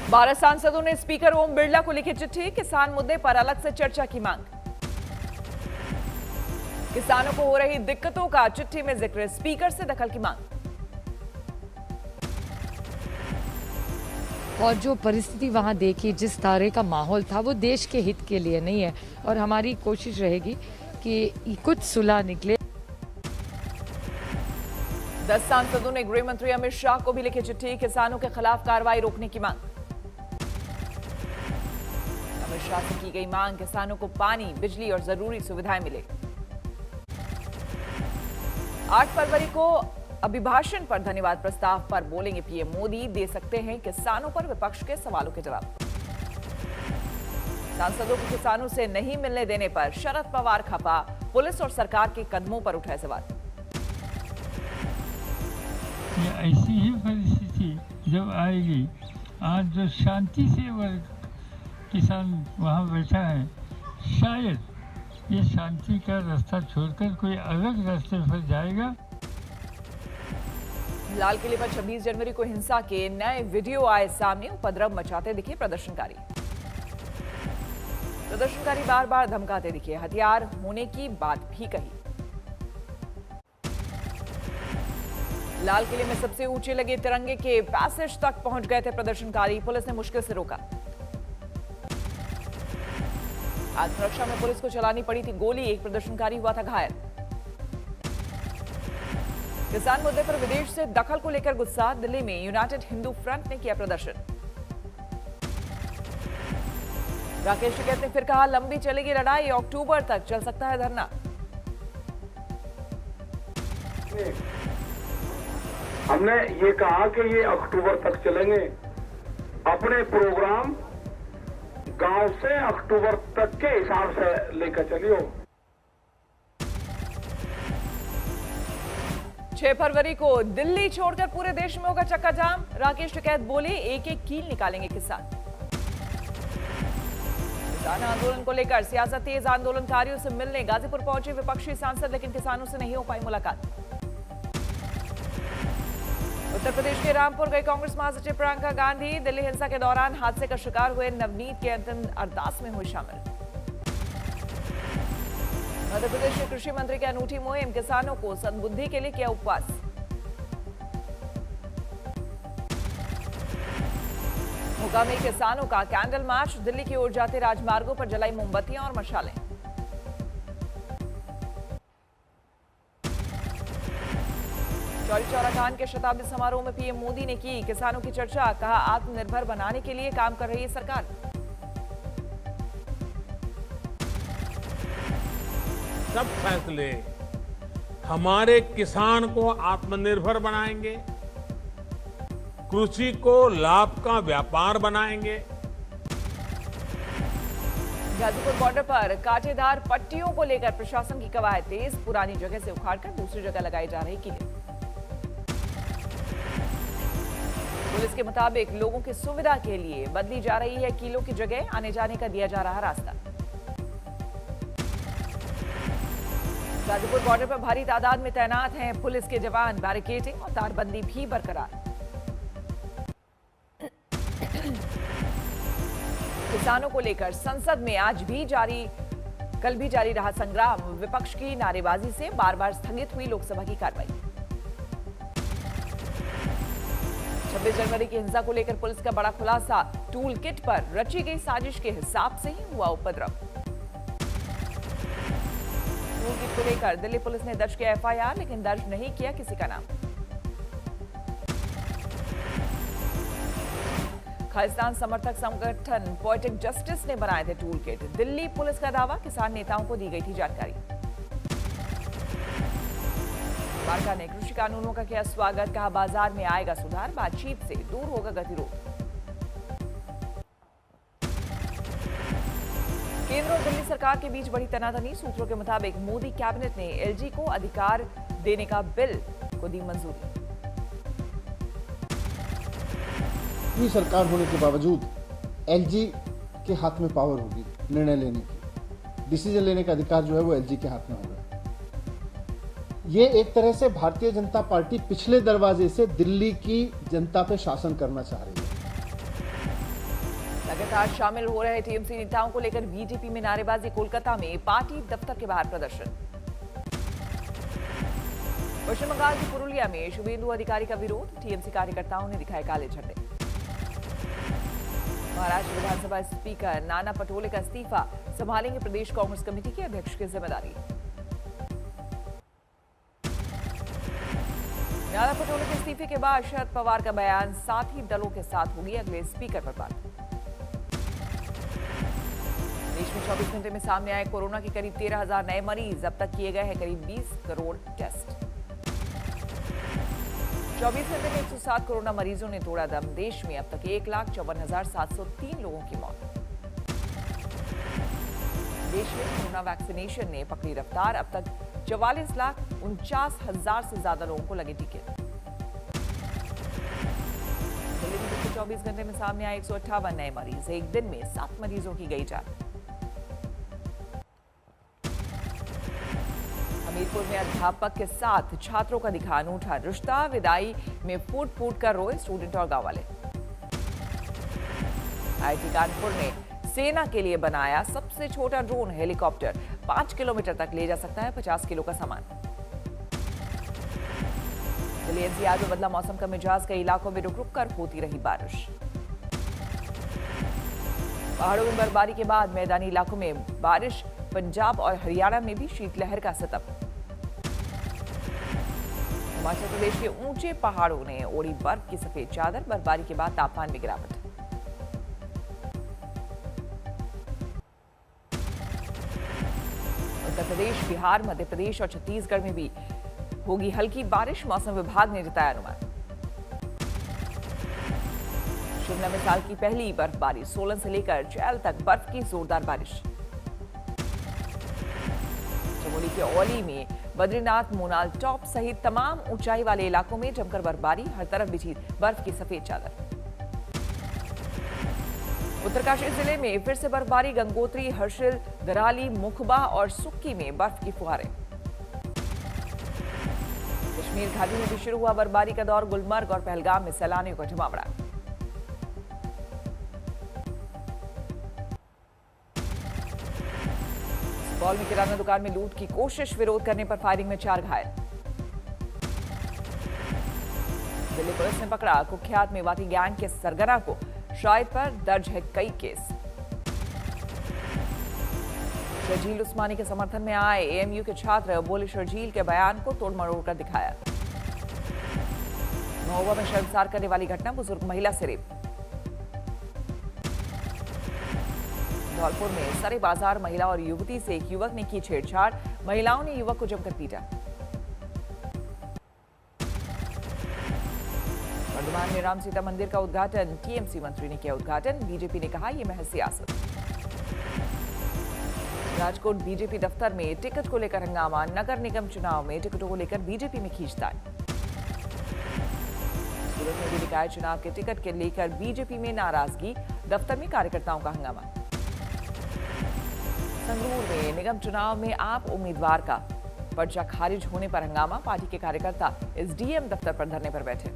12 सांसदों ने स्पीकर ओम बिरला को लिखी चिट्ठी, किसान मुद्दे पर अलग से चर्चा की मांग। किसानों को हो रही दिक्कतों का चिट्ठी में जिक्र, स्पीकर से दखल की मांग। और जो परिस्थिति वहां देखी, जिस तरह का माहौल था, वो देश के हित के लिए नहीं है और हमारी कोशिश रहेगी कि कुछ सुलह निकले। 10 सांसदों ने गृह मंत्री अमित शाह को भी लिखी चिट्ठी, किसानों के खिलाफ कार्रवाई रोकने की मांग। अमित शाह से की गई मांग, किसानों को पानी, बिजली और जरूरी सुविधाएं मिले। 8 फरवरी को अभिभाषण पर धन्यवाद प्रस्ताव पर बोलेंगे पीएम मोदी, दे सकते हैं किसानों पर विपक्ष के सवालों के जवाब। सांसदों को किसानों से नहीं मिलने देने पर शरद पवार खफा, पुलिस और सरकार के कदमों पर उठाए सवाल। ये ऐसी ही परिस्थिति जब आएगी, आज जो शांति से वर्ग किसान वहाँ बैठा है, शायद ये शांति का रास्ता छोड़कर कोई अलग रास्ते पर जाएगा। लाल किले पर 26 जनवरी को हिंसा के नए वीडियो आए सामने, उपद्रव मचाते दिखे प्रदर्शनकारी। प्रदर्शनकारी बार बार धमकाते दिखे, हथियार होने की बात भी कही। लाल किले में सबसे ऊंचे लगे तिरंगे के पैसेज तक पहुंच गए थे प्रदर्शनकारी, पुलिस ने मुश्किल से रोका। आत्मरक्षा में पुलिस को चलानी पड़ी थी गोली, एक प्रदर्शनकारी हुआ था घायल। किसान मुद्दे पर विदेश से दखल को लेकर गुस्सा, दिल्ली में यूनाइटेड हिंदू फ्रंट ने किया प्रदर्शन। राकेश टिकैत ने फिर कहा, लंबी चलेगी लड़ाई, अक्टूबर तक चल सकता है धरना। हमने ये कहा कि ये अक्टूबर तक चलेंगे। अपने प्रोग्राम गांव से अक्टूबर तक के हिसाब से लेकर चलियो। 6 फरवरी को दिल्ली छोड़कर पूरे देश में होगा चक्का जाम, राकेश टिकैत बोले, एक एक कील निकालेंगे किसान। किसान आंदोलन को लेकर सियासत तेज, आंदोलनकारियों से मिलने गाजीपुर पहुंचे विपक्षी सांसद, लेकिन किसानों से नहीं हो पाई मुलाकात। उत्तर प्रदेश के रामपुर गए कांग्रेस महासचिव प्रियंका गांधी, दिल्ली हिंसा के दौरान हादसे का शिकार हुए नवनीत के अंतिम अरदास में हुई शामिल। मध्य प्रदेश के कृषि मंत्री की अनूठी मुहिम, किसानों को सद्बुद्धि के लिए किया उपवास। मोगा में किसानों का कैंडल मार्च, दिल्ली की ओर जाते राजमार्गों पर जलाई मोमबत्तियां और मशालें। चौरी चौरा कांड के शताब्दी समारोह में पीएम मोदी ने की किसानों की चर्चा, कहा आत्मनिर्भर बनाने के लिए काम कर रही है सरकार। सब फैसले हमारे किसान को आत्मनिर्भर बनाएंगे, कृषि को लाभ का व्यापार बनाएंगे। गाजीपुर बॉर्डर पर कांटेदार पट्टियों को लेकर प्रशासन की कवायद तेज, पुरानी जगह से उखाड़कर दूसरी जगह लगाई जा रही किले। पुलिस के मुताबिक लोगों की सुविधा के लिए बदली जा रही है किलों की जगह, आने जाने का दिया जा रहा रास्ता। गाजीपुर बॉर्डर पर भारी तादाद में तैनात हैं पुलिस के जवान, बैरिकेडिंग और तारबंदी भी बरकरार। किसानों को लेकर संसद में कल भी जारी रहा संग्राम, विपक्ष की नारेबाजी से बार बार स्थगित हुई लोकसभा की कार्रवाई। 26 जनवरी की हिंसा को लेकर पुलिस का बड़ा खुलासा, टूल किट पर रची गई साजिश के हिसाब से ही हुआ उपद्रव। टूल किट को लेकर दिल्ली पुलिस ने दर्ज किया एफआईआर, लेकिन दर्ज नहीं किया किसी का नाम। खालिस्तान समर्थक संगठन पोएटिक जस्टिस ने बनाए थे टूल किट, दिल्ली पुलिस का दावा, किसान नेताओं को दी गई थी जानकारी। सरकार ने कृषि कानूनों का किया स्वागत, कहा बाजार में आएगा सुधार, बातचीत से दूर होगा गतिरोध। केंद्र और दिल्ली सरकार के बीच बड़ी तनातनी, सूत्रों के मुताबिक मोदी कैबिनेट ने एलजी को अधिकार देने का बिल को दी मंजूरी। पूरी सरकार होने के बावजूद एलजी के हाथ में पावर होगी निर्णय लेने की, डिसीजन लेने का अधिकार जो है वो एलजी के हाथ में होगा। ये एक तरह से भारतीय जनता पार्टी पिछले दरवाजे से दिल्ली की जनता पे शासन करना चाह रही है। लगातार शामिल हो रहे टीएमसी नेताओं को लेकर बीजेपी में नारेबाजी। कोलकाता में पार्टी दफ्तर के बाहर प्रदर्शन। पश्चिम बंगाल के पुरुलिया में शुभेंदु अधिकारी का विरोध। टीएमसी कार्यकर्ताओं ने दिखाए काले झंडे। महाराष्ट्र विधानसभा स्पीकर नाना पटोले का इस्तीफा, संभालेंगे प्रदेश कांग्रेस कमेटी के अध्यक्ष की जिम्मेदारी। नाना पटोले के इस्तीफे के बाद शरद पवार का बयान, साथी दलों के साथ होगी अगले स्पीकर पर बात। देश में 24 घंटे में सामने आए कोरोना के करीब 13,000 नए मरीज। अब तक किए गए हैं करीब 20 करोड़ टेस्ट। 24 घंटे में 107 कोरोना मरीजों ने तोड़ा दम। देश में अब तक 1,54,703 लोगों की मौत। देश में कोरोना वैक्सीनेशन ने पकड़ी रफ्तार। अब तक 44,49,000 से ज्यादा लोगों को लगे टीके। दिल्ली में पिछले 24 घंटे में सामने आए 158 नए मरीज। एक दिन में 7 मरीजों की गई जान। हमीरपुर में अध्यापक के साथ छात्रों का दिखा अनूठा रिश्ता। विदाई में फूट फूट कर रोए स्टूडेंट और गांव वाले। आईआईटी कानपुर ने सेना के लिए बनाया सबसे छोटा ड्रोन हेलीकॉप्टर। 5 किलोमीटर तक ले जा सकता है 50 किलो का सामान। दिल्ली एनसीआर में बदला मौसम का मिजाज। कई इलाकों में रुक रुक कर होती रही बारिश। पहाड़ों में बर्फबारी के बाद मैदानी इलाकों में बारिश। पंजाब और हरियाणा में भी शीतलहर का असर। हिमाचल प्रदेश के ऊंचे पहाड़ों ने ओढ़ी बर्फ की सफेद चादर। बर्फबारी के बाद तापमान में गिरावट। उत्तर प्रदेश, बिहार, मध्य प्रदेश और छत्तीसगढ़ में भी होगी हल्की बारिश। मौसम विभाग ने जताया अनुमान। शिमला में साल की पहली बर्फबारी। सोलन से लेकर चैल तक बर्फ की जोरदार बारिश। चमोली के औली में बद्रीनाथ, मोनाल टॉप सहित तमाम ऊंचाई वाले इलाकों में जमकर बर्फबारी। हर तरफ बिछी बर्फ की सफेद चादर। उत्तरकाशी जिले में फिर से बर्फबारी। गंगोत्री, हर्षिल, दराली, मुखबा और सुक्की में बर्फ की फुहारें। कश्मीर घाटी में भी शुरू हुआ बर्फबारी का दौर। गुलमर्ग और पहलगाम में सैलानियों का जमावड़ा। सुपौल में किराना दुकान में लूट की कोशिश। विरोध करने पर फायरिंग में 4 घायल। दिल्ली पुलिस ने पकड़ा कुख्यात मेवाती गैंग के सरगना को। शाहिद पर दर्ज है कई केस। शर्जील उस्मानी के समर्थन में आए एएमयू के छात्र बोले शर्जील के बयान को तोड़ मरोड़ कर दिखाया। महोबा में शर्मसार करने वाली घटना। बुजुर्ग महिला से रेप। धौलपुर में सरे बाजार महिला और युवती से एक युवक ने की छेड़छाड़। महिलाओं ने युवक को जमकर पीटा। वर्धमान में राम सीता मंदिर का उद्घाटन। टीएमसी मंत्री ने किया उद्घाटन। बीजेपी ने कहा यह महज सियासत। राजकोट बीजेपी दफ्तर में टिकट को लेकर हंगामा। नगर निगम चुनाव में टिकटों को लेकर बीजेपी में खींचतान। सूरत में भी निकाय चुनाव के टिकट के लेकर बीजेपी में नाराजगी। दफ्तर में कार्यकर्ताओं का हंगामा। संगरूर में निगम चुनाव में आप उम्मीदवार का पर्चा खारिज होने पर हंगामा। पार्टी के कार्यकर्ता एसडीएम दफ्तर पर धरने पर बैठे।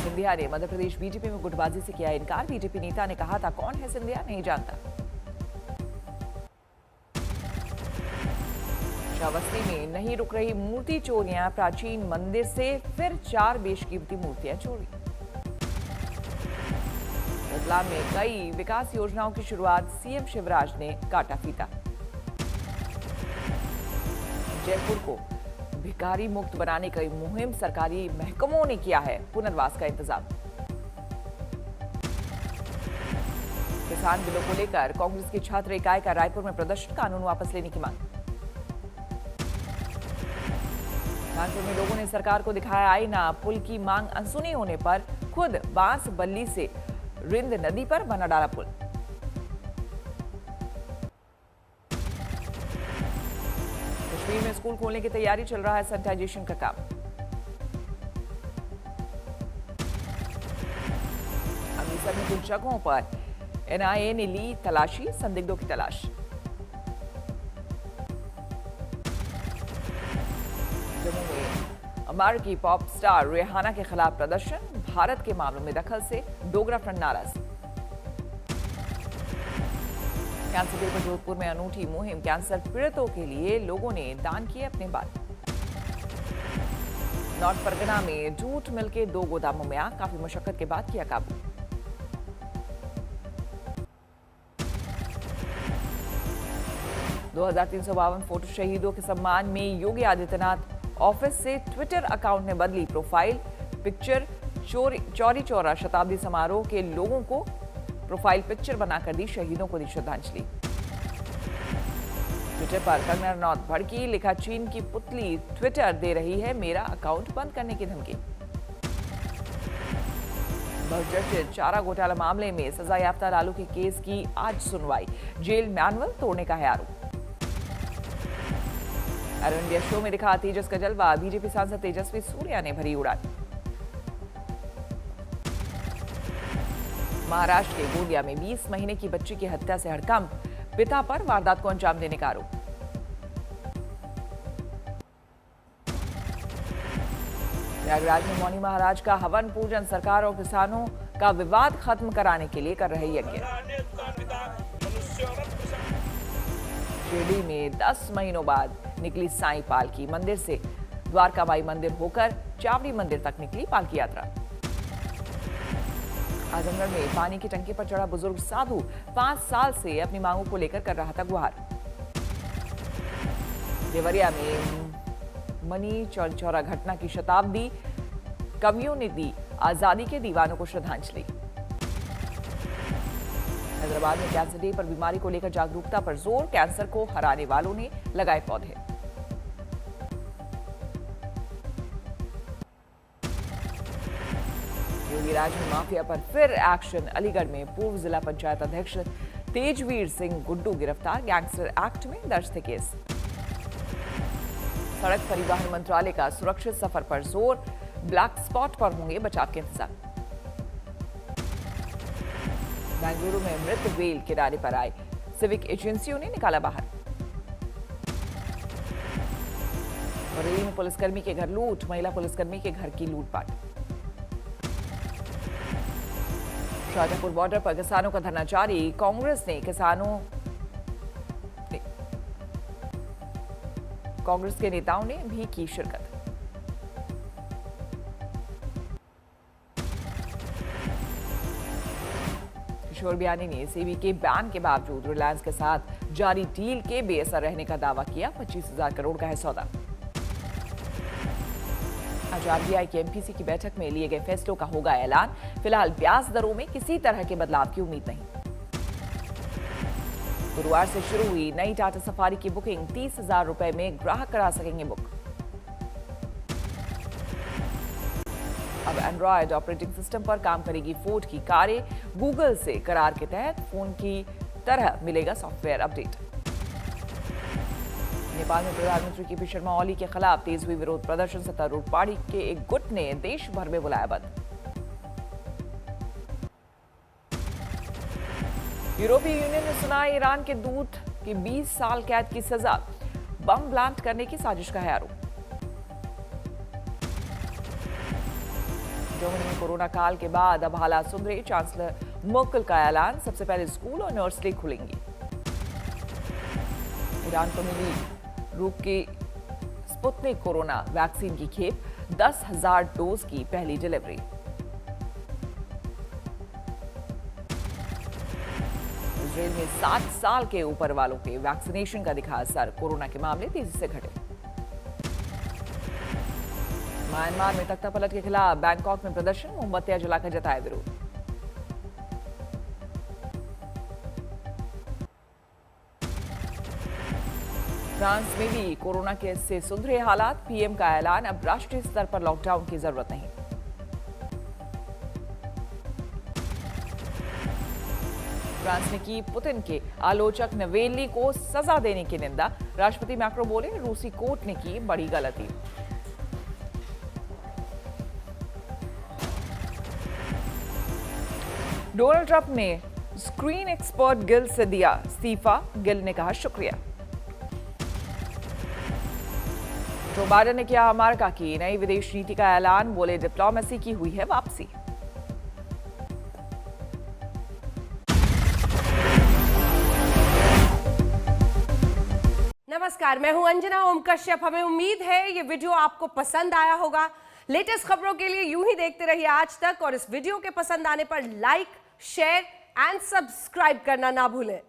सिंधिया ने मध्य प्रदेश बीजेपी में गुटबाजी से किया इनकार। बीजेपी नेता ने कहा था कौन है सिंधिया नहीं जानता। श्रावस्ती में नहीं रुक रही मूर्ति चोरियां। प्राचीन मंदिर से फिर 4 बेशकीमती मूर्तियां चोरी। रतलाम में कई विकास योजनाओं की शुरुआत। सीएम शिवराज ने काटा फीता। जयपुर को भिखारी मुक्त बनाने की मुहिम। सरकारी महकमों ने किया है पुनर्वास का इंतजाम। किसान बिलों को लेकर कांग्रेस की छात्र इकाई का रायपुर में प्रदर्शन। कानून वापस लेने की मांग। कानपुर में लोगों ने सरकार को दिखाया आईना। पुल की मांग अनसुनी होने पर खुद बांस बल्ली से रिंद नदी पर बना डाला पुल। कश्मीर में स्कूल खोलने की तैयारी। चल रहा है सैनिटाइजेशन का काम। अमृतसर में कुछ जगहों पर एनआईए ने ली तलाशी। संदिग्धों की तलाश। जम्मू में म्यांमार की पॉप स्टार रिहाना के खिलाफ प्रदर्शन, भारत के मामलों में दखल से डोगरा फ्रंट नाराज। कैंसर डे पर जोधपुर में अनूठी मुहिम, कैंसर पीड़ितों के लिए लोगों ने दान किए अपने बाल। नॉर्थ परगना में जूट मिल के 2 गोदामों में आग, काफी मशक्कत के बाद किया काबू। दो 2352 फोटो शहीदों के सम्मान में योगी आदित्यनाथ ऑफिस से ट्विटर अकाउंट में बदली प्रोफाइल पिक्चर। चौरी चौरा शताब्दी समारोह के लोगों को प्रोफाइल पिक्चर बनाकर दी, शहीदों को दी श्रद्धांजलि। ट्विटर पर कंगना रनौत भड़की, लिखा चीन की पुतली ट्विटर दे रही है मेरा अकाउंट बंद करने की धमकी। बहुचर्चित चारा घोटाला मामले में सजायाफ्ता लालू के केस की आज सुनवाई, जेल मैनुअल तोड़ने का है आरोप। एरो इंडिया शो में दिखा तेजस का जलवा, बीजेपी सांसद तेजस्वी सूर्या ने भरी उड़ान। महाराष्ट्र के गोंदिया में 20 महीने की बच्ची की हत्या से हड़कंप, पिता पर वारदात को अंजाम देने का आरोप। प्रयागराज में मौनी महाराज का हवन पूजन, सरकार और किसानों का विवाद खत्म कराने के लिए कर रहे यज्ञ। शिरडी में 10 महीनों बाद निकली साईं पालकी, मंदिर से द्वारका माई मंदिर होकर चावड़ी मंदिर तक निकली पालकी यात्रा। आजमगढ़ में पानी की टंकी पर चढ़ा बुजुर्ग साधु, 5 साल से अपनी मांगों को लेकर कर रहा था गुहार। देवरिया में मनी चौरा घटना की शताब्दी, कवियों ने दी आजादी के दीवानों को श्रद्धांजलि। हैदराबाद में कैंसर डे पर बीमारी को लेकर जागरूकता पर जोर, कैंसर को हराने वालों ने लगाए पौधे। योगीराज में माफिया पर फिर एक्शन, अलीगढ़ में पूर्व जिला पंचायत अध्यक्ष तेजवीर सिंह गुड्डू गिरफ्तार, गैंगस्टर एक्ट में दर्ज थे केस। सड़क परिवहन मंत्रालय का सुरक्षित सफर पर जोर, ब्लैक स्पॉट पर होंगे बचाव के इंतजाम। बेंगलुरु में मृत व्हेल किनारे पर आए, सिविक एजेंसियों ने निकाला बाहर। बरेली में पुलिसकर्मी के घर लूट, महिला पुलिसकर्मी के घर की लूटपाट। शाजापुर बॉर्डर पर किसानों का धरना जारी, कांग्रेस के नेताओं ने भी की शिरकत। किशोर बियानी ने सेबी के बैन के बावजूद रिलायंस के साथ जारी डील के बेअसर रहने का दावा किया, 25,000 करोड़ का है सौदा। आज आरबीआई की एमपीसी की बैठक में लिए गए फैसलों का होगा ऐलान, फिलहाल ब्याज दरों में किसी तरह के बदलाव की उम्मीद नहीं। गुरुवार से शुरू हुई नई टाटा सफारी की बुकिंग, 30,000 रुपए में ग्राहक करा सकेंगे बुक। अब एंड्रॉयड ऑपरेटिंग सिस्टम पर काम करेगी फोर्ड की कारें, गूगल से करार के तहत फोन की तरह मिलेगा सॉफ्टवेयर अपडेट। नेपाल में प्रधानमंत्री केपी शर्मा ओली के खिलाफ तेज हुई विरोध प्रदर्शन, सत्तारूढ़ पार्टी के एक गुट ने देश भर में बुलाया बंद। यूरोपीय यूनियन ने सुनाई ईरान के दूत की 20 साल कैद की सजा, बम प्लांट करने की साजिश का है आरोप। जर्मनी में कोरोना काल के बाद अब हालात सुधरे, चांसलर मर्केल का ऐलान, सबसे पहले स्कूल और नर्सरी खुलेंगी। ईरान को मिली रूस की स्पुतनिक कोरोना वैक्सीन की खेप, 10,000 डोज की पहली डिलीवरी। इजराइल में 7 साल के ऊपर वालों के वैक्सीनेशन का दिखा असर, कोरोना के मामले तेजी से घटे। म्यांमार में तख्तापलट के खिलाफ बैंकॉक में प्रदर्शन, मोमबत्तियां जलाकर जताया विरोध। फ्रांस में भी कोरोना के से सुधरे हालात, पीएम का ऐलान, अब राष्ट्रीय स्तर पर लॉकडाउन की जरूरत नहीं। फ्रांस ने की पुतिन के आलोचक नवेली को सजा देने की निंदा, राष्ट्रपति मैक्रो बोले रूसी कोर्ट ने की बड़ी गलती। डोनाल्ड ट्रंप ने स्क्रीन एक्सपर्ट गिल से दिया इस्तीफा, गिल ने कहा शुक्रिया। जो बाइडेन ने किया अमेरिका की नई विदेश नीति का ऐलान, बोले डिप्लोमेसी की हुई है वापसी। नमस्कार, मैं हूं अंजना ओम कश्यप। हमें उम्मीद है ये वीडियो आपको पसंद आया होगा। लेटेस्ट खबरों के लिए यूं ही देखते रहिए आज तक, और इस वीडियो के पसंद आने पर लाइक, शेयर एंड सब्सक्राइब करना ना भूलें।